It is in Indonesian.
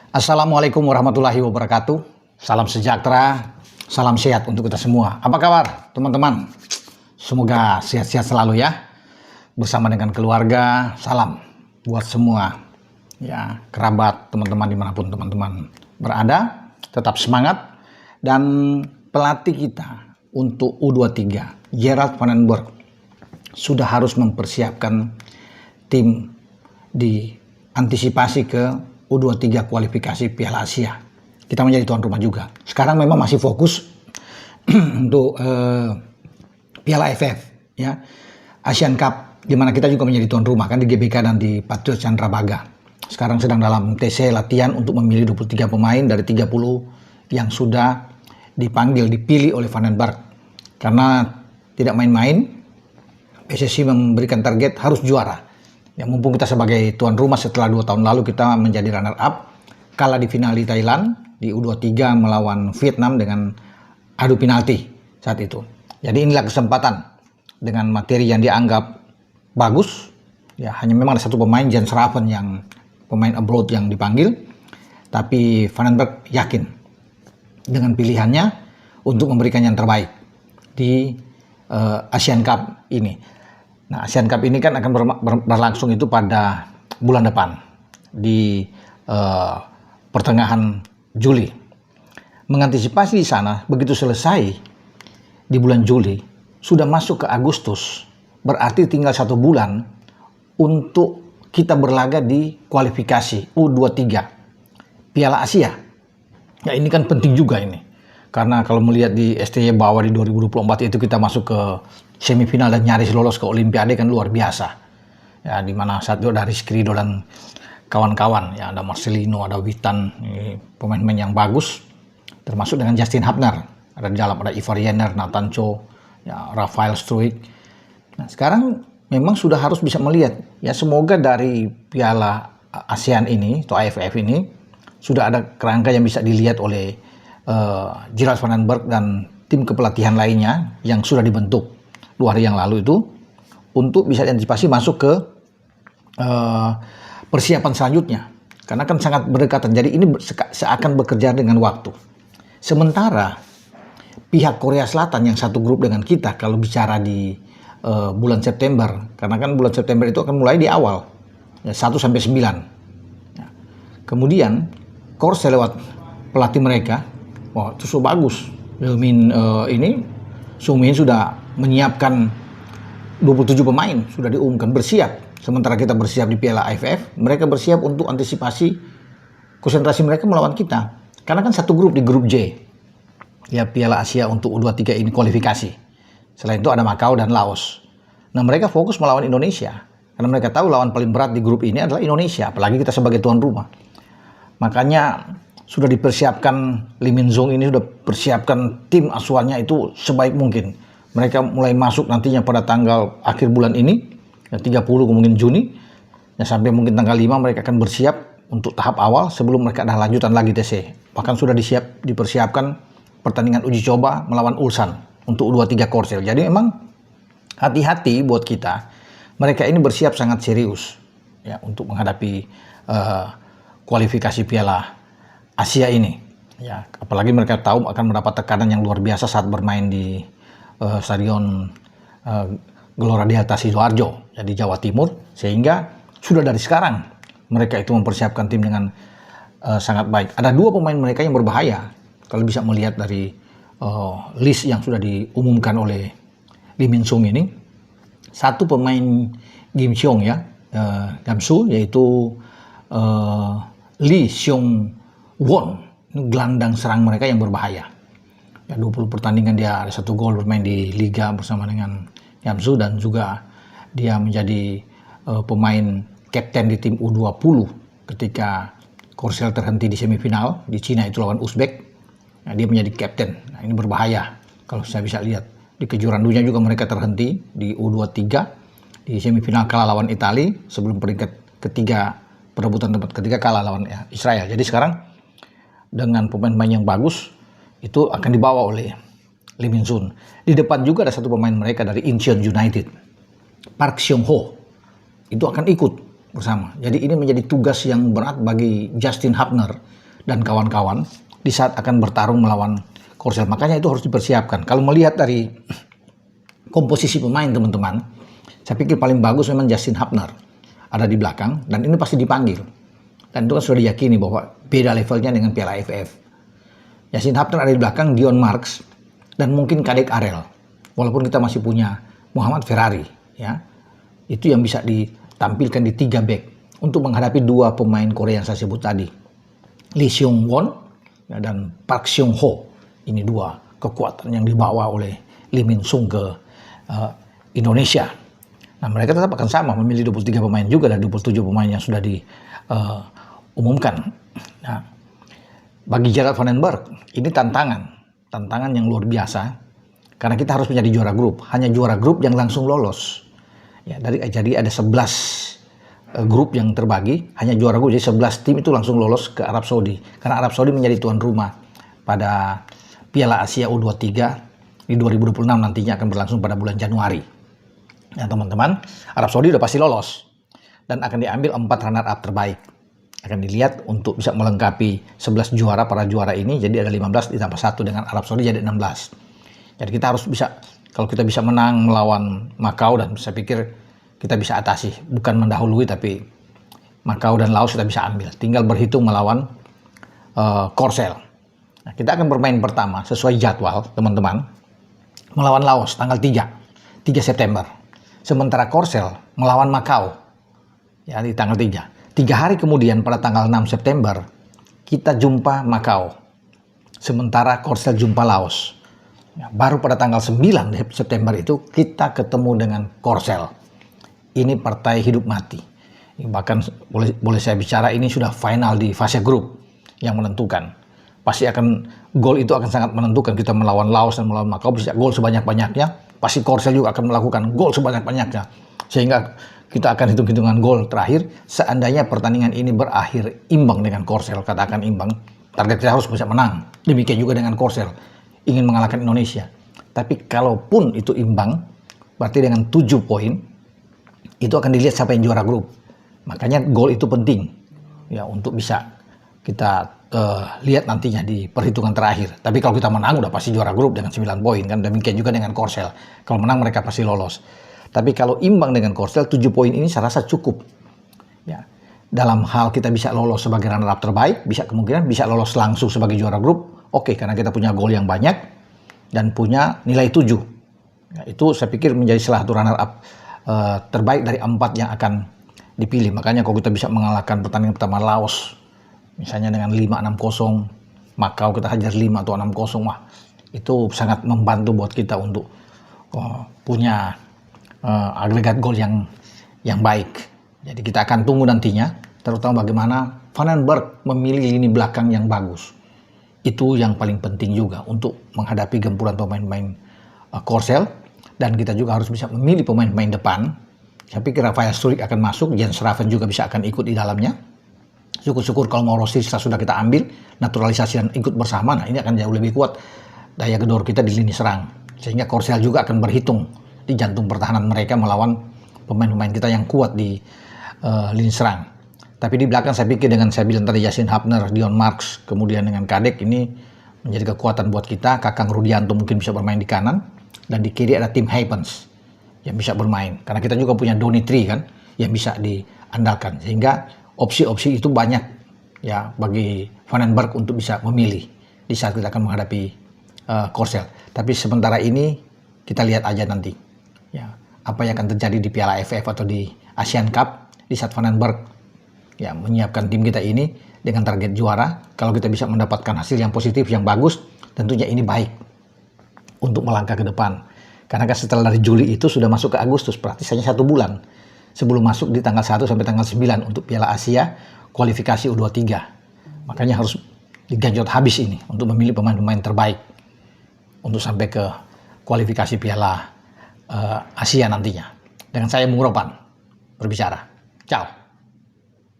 Assalamualaikum warahmatullahi wabarakatuh. Salam sejahtera, salam sehat untuk kita semua. Apa kabar teman-teman? Semoga sehat-sehat selalu ya. Bersama dengan keluarga, salam buat semua ya, kerabat, teman-teman dimanapun teman-teman berada. Tetap semangat. Dan pelatih kita untuk U23, Gerard Van den Berg, sudah harus mempersiapkan tim di antisipasi ke U23 kualifikasi Piala Asia. Kita menjadi tuan rumah juga. Sekarang memang masih fokus untuk Piala AFF ya, Asian Cup, di mana kita juga menjadi tuan rumah kan di GBK dan di Patriot Candrabaga. Sekarang sedang dalam TC latihan untuk memilih 23 pemain dari 30 yang sudah dipilih oleh Van den Berg. Karena tidak main-main, PSSI memberikan target harus juara. Ya, mumpung kita sebagai tuan rumah setelah 2 tahun lalu kita menjadi runner up, kalah di final di Thailand di U23 melawan Vietnam dengan adu penalti saat itu. Jadi inilah kesempatan dengan materi yang dianggap bagus. Ya, hanya memang ada satu pemain, Jens Raven, yang pemain abroad yang dipanggil. Tapi Van den Berg yakin dengan pilihannya untuk memberikan yang terbaik di Asian Cup ini. Nah, Asian Cup ini kan akan berlangsung itu pada bulan depan di pertengahan Juli. Mengantisipasi di sana, begitu selesai di bulan Juli, sudah masuk ke Agustus, berarti tinggal 1 bulan untuk kita berlaga di kualifikasi U23 Piala Asia. Ya, ini kan penting juga ini. Karena kalau melihat di STY bahwa di 2024 itu kita masuk ke semifinal dan nyaris lolos ke Olimpiade kan luar biasa. Ya, di mana saat itu ada Rizky Ridho dan kawan-kawan, ya ada Marcelino, ada Witan, pemain-pemain yang bagus, termasuk dengan Justin Hubner, ada di dalam, ada Ivar Jenner, Nathan Cho, ya Rafael Struijk. Nah, sekarang memang sudah harus bisa melihat, ya semoga dari Piala ASEAN ini atau AFF ini sudah ada kerangka yang bisa dilihat oleh Gerard Van den Berg dan tim kepelatihan lainnya yang sudah dibentuk 2 hari yang lalu itu untuk bisa diantisipasi masuk ke persiapan selanjutnya, karena kan sangat berdekatan. Jadi ini seakan bekerja dengan waktu. Sementara pihak Korea Selatan yang satu grup dengan kita, kalau bicara di bulan September, karena kan bulan September itu akan mulai di awal ya, 1 sampai 9 ya. Kemudian Korsel lewat pelatih mereka, wah itu so bagus. Sungmin sudah menyiapkan 27 pemain, sudah diumumkan bersiap. Sementara kita bersiap di Piala AFF, mereka bersiap untuk antisipasi konsentrasi mereka melawan kita. Karena kan satu grup di grup J. Ya, Piala Asia untuk U23 ini kualifikasi. Selain itu ada Macau dan Laos. Nah, mereka fokus melawan Indonesia. Karena mereka tahu lawan paling berat di grup ini adalah Indonesia, apalagi kita sebagai tuan rumah. Makanya sudah dipersiapkan, Lee Min Zong ini sudah persiapkan tim asuhannya itu sebaik mungkin. Mereka mulai masuk nantinya pada tanggal akhir bulan ini, ya 30 mungkin Juni, ya sampai mungkin tanggal 5 mereka akan bersiap untuk tahap awal sebelum mereka ada lanjutan lagi TC. Bahkan sudah dipersiapkan pertandingan uji coba melawan Ulsan untuk U23 Korsel. Jadi memang hati-hati buat kita. Mereka ini bersiap sangat serius ya untuk menghadapi kualifikasi Piala Asia ini, ya apalagi mereka tahu akan mendapat tekanan yang luar biasa saat bermain di stadion Gelora Delta Sidoarjo, ya, di Jawa Timur, sehingga sudah dari sekarang mereka itu mempersiapkan tim dengan sangat baik. Ada 2 pemain mereka yang berbahaya kalau bisa melihat dari list yang sudah diumumkan oleh Lee Min Sung ini. Satu pemain Gimseong ya, Gamsu, yaitu Lee Seung Won, gelandang serang mereka yang berbahaya. Ya, 20 pertandingan dia ada 1 gol bermain di Liga bersama dengan Gamsu, dan juga dia menjadi pemain kapten di tim U20 ketika Korsel terhenti di semifinal di Cina itu lawan Uzbek. Nah, dia menjadi kapten. Nah, ini berbahaya kalau saya bisa lihat. Di kejuaraan dunia juga mereka terhenti di U23 di semifinal kalah lawan Italia sebelum peringkat ketiga, perebutan tempat ketiga kalah lawan Israel. Jadi sekarang dengan pemain-pemain yang bagus itu akan dibawa oleh Lee Min Sun. Di depan juga ada satu pemain mereka dari Incheon United, Park Seong Ho. Itu akan ikut bersama. Jadi ini menjadi tugas yang berat bagi Justin Hubner dan kawan-kawan di saat akan bertarung melawan Korsel. Makanya itu harus dipersiapkan. Kalau melihat dari komposisi pemain teman-teman, saya pikir paling bagus memang Justin Hubner ada di belakang, dan ini pasti dipanggil. Dan itu kan sudah diyakini bahwa beda levelnya dengan Piala AFF. Justin Hubner ada di belakang, Dion Marks, dan mungkin Kadek Arel. Walaupun kita masih punya Muhammad Ferrari, ya, itu yang bisa ditampilkan di 3 back untuk menghadapi 2 pemain Korea yang saya sebut tadi, Lee Seung Won ya, dan Park Seung Ho. Ini 2 kekuatan yang dibawa oleh Lee Min Sung ke Indonesia. Nah, mereka tetap akan sama, memilih 23 pemain juga dari 27 pemain yang sudah diumumkan. Nah, bagi Gerard Vandenberg, ini tantangan yang luar biasa, karena kita harus menjadi juara grup. Hanya juara grup yang langsung lolos. Ya, jadi ada 11 grup yang terbagi, hanya juara grup, jadi 11 tim itu langsung lolos ke Arab Saudi. Karena Arab Saudi menjadi tuan rumah pada Piala Asia U23 di 2026 nantinya akan berlangsung pada bulan Januari. Ya teman-teman, Arab Saudi udah pasti lolos dan akan diambil 4 runner-up terbaik. Akan dilihat untuk bisa melengkapi 11 juara, para juara ini, jadi ada 15 ditambah 1 dengan Arab Saudi jadi 16. Jadi kita harus bisa, kalau kita bisa menang melawan Macau, dan saya pikir kita bisa atasi, bukan mendahului, tapi Macau dan Laos kita bisa ambil. Tinggal berhitung melawan Korsel. Nah, kita akan bermain pertama sesuai jadwal teman-teman melawan Laos tanggal 3 September. Sementara Korsel melawan Macau ya di tanggal 3. 3 hari kemudian pada tanggal 6 September kita jumpa Macau. Sementara Korsel jumpa Laos. Ya, baru pada tanggal 9 September itu kita ketemu dengan Korsel. Ini partai hidup mati. Bahkan boleh saya bicara, ini sudah final di fase grup yang menentukan. Pasti gol itu akan sangat menentukan. Kita melawan Laos dan melawan Macau bisa gol sebanyak-banyaknya. Pasti Korsel juga akan melakukan gol sebanyak-banyaknya. Sehingga kita akan hitung-hitungan gol terakhir. Seandainya pertandingan ini berakhir imbang dengan Korsel, katakan imbang, target kita harus bisa menang. Demikian juga dengan Korsel, ingin mengalahkan Indonesia. Tapi kalaupun itu imbang, berarti dengan 7 poin, itu akan dilihat siapa yang juara grup. Makanya gol itu penting ya untuk bisa kita lihat nantinya di perhitungan terakhir. Tapi kalau kita menang udah pasti juara grup dengan 9 poin kan. Demikian juga dengan Korsel. Kalau menang mereka pasti lolos. Tapi kalau imbang dengan Korsel, 7 poin ini saya rasa cukup. Ya. Dalam hal kita bisa lolos sebagai runner up terbaik, bisa kemungkinan bisa lolos langsung sebagai juara grup. Oke, karena kita punya gol yang banyak dan punya nilai 7. Ya, itu saya pikir menjadi salah satu runner up terbaik dari 4 yang akan dipilih. Makanya kalau kita bisa mengalahkan pertandingan pertama Laos, misalnya dengan 5-6-0, Macau kita hajar 5 atau 6-0, wah itu sangat membantu buat kita untuk punya agregat gol yang baik. Jadi kita akan tunggu nantinya, terutama bagaimana Vandenberg memilih lini belakang yang bagus. Itu yang paling penting juga untuk menghadapi gempuran pemain-pemain Korsel, dan kita juga harus bisa memilih pemain-pemain depan. Saya pikir Rafael Struijk akan masuk, Jens Raven juga bisa akan ikut di dalamnya. Syukur-syukur kalau Mauro Sisa sudah kita ambil, naturalisasi dan ikut bersama, nah ini akan jauh lebih kuat daya gedor kita di lini serang. Sehingga Korsel juga akan berhitung di jantung pertahanan mereka melawan pemain-pemain kita yang kuat di lini serang. Tapi di belakang saya pikir dengan saya bilang tadi Justin Hubner, Dion Marks, kemudian dengan Kadek, ini menjadi kekuatan buat kita. Kakang Rudianto mungkin bisa bermain di kanan, dan di kiri ada Tim Haypens yang bisa bermain. Karena kita juga punya Donny Tree kan yang bisa diandalkan. Sehingga opsi-opsi itu banyak ya bagi Vandenberg untuk bisa memilih di saat kita akan menghadapi Korsel. Tapi sementara ini kita lihat aja nanti ya apa yang akan terjadi di Piala AFF atau di Asian Cup di saat Vandenberg ya menyiapkan tim kita ini dengan target juara. Kalau kita bisa mendapatkan hasil yang positif, yang bagus, tentunya ini baik untuk melangkah ke depan. Karena kan setelah dari Juli itu sudah masuk ke Agustus, praktis hanya 1 bulan sebelum masuk di tanggal 1 sampai tanggal 9 untuk Piala Asia kualifikasi U23. Makanya harus digenjot habis ini untuk memilih pemain-pemain terbaik untuk sampai ke kualifikasi Piala Asia nantinya. Dengan saya Bung Ropan berbicara. Ciao.